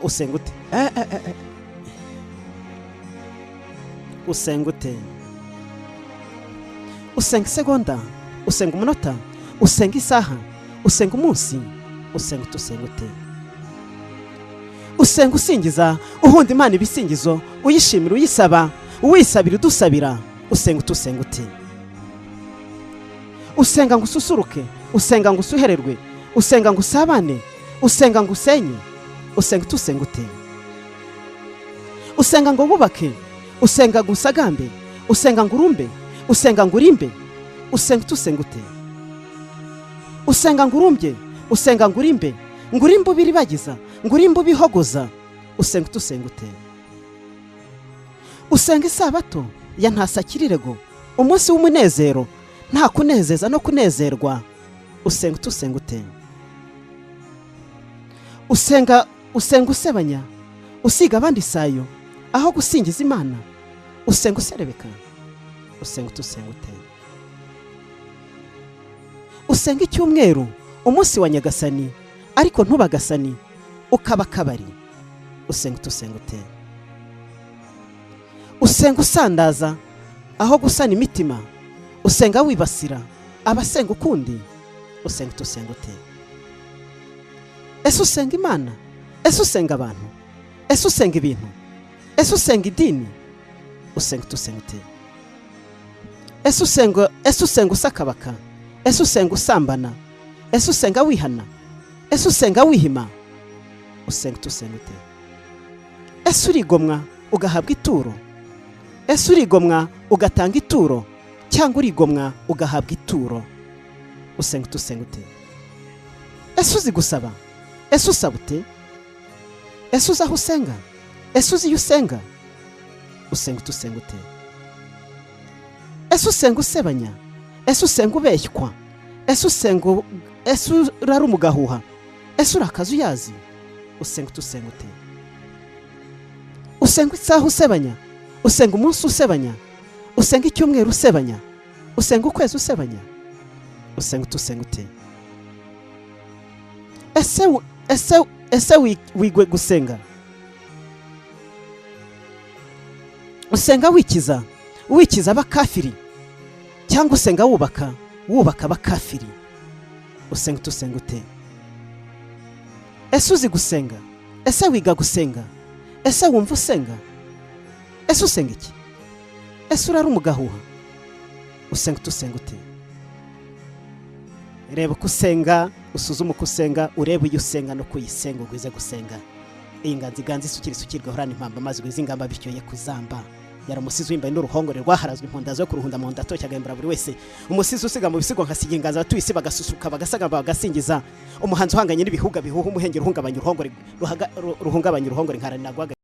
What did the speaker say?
usenga ute usenga ute usenga isegonda usenga umunota usenga isaha usenga umunsi usenga ute usenga usingiza uhunda Imana ibisingizo uyishimira uyisaba uwisabira udusabira usenga ute usenga ngo ususuruke usenga ngo usuhererwe usenga ngo usabane usenga ngo usenye usenga ute usenga ngo wubake usenga ngo usagambe usenga ngo urumbe usenga ngo urimbe usenga ute usenga ngo urumbye usenga ngo urimbe ngo urimbe ubiribagiza ngo urimbe ubihogoza usenga ute usenga isabato ya ntasakirirego umunsi w'umunezero nta kunezeza no kunezerwa usenga ute usenga usebanya usiga abandi sayo aho gusingiza Imana usenga userebeka usenga ute usenga icyumweru umunsi wa Nyagasani ariko ntubagasani ukaba kabari usenga ute usenga usandaza aho gusana imitima usenga wibasira abasenga ukundi usenga ute ese usenga Imana ese usenga abantu ese usenga ibintu ese usenga idini usenga ute ese usenga usakabaka ese usenga usambana ese usenga wihana ese usenga wihima usenga ute ese urigomwa ugahabwa ituro ese urigomwa ugatanga ituro cyangwa urigomwa ugahabwa ituro usenga ute ese uzi gusaba ese usaba ute ese uzi aho usenga ese uzi iyo usenga usenga ute ese usenga usebanya ese usenga ubeshywa ese urara umugahuha ese urakaza uyazi usenga ute usenga isaha usebanya usenga umunsi usebanya usenga icyumweru usebanya usenga ukwezi usebanya usenga ute ese wigwe gusenga usenga wikiza abakafiri cyangwa usenga wubaka abakafiri usenga ute ese uzi gusenga ese wiga gusenga ese wumva usenga ese usenga iki ese urara umugahuha usenga ute reba uko usenga usuzuma uko usenga urebe iyo usenga no kuyisenga ugwize gusenga iyi nganzi isukirwa horana impamba maze ugwize ingamba bityo ye kuzamba yara umusizi wimbaye n'uruhongore rwaharazwe impundazo yo kuruhunda mu ndato cyagambira buri wese umusizi usiga mu bisigo nkasiga inganza abatuye bagasusuka bagasagamba bagasingiza umuhanzi uhanganye n'ibihuga bihuha umuhengero uhungabanya uruhongore ruhungabanya uruhongore nkaranagwa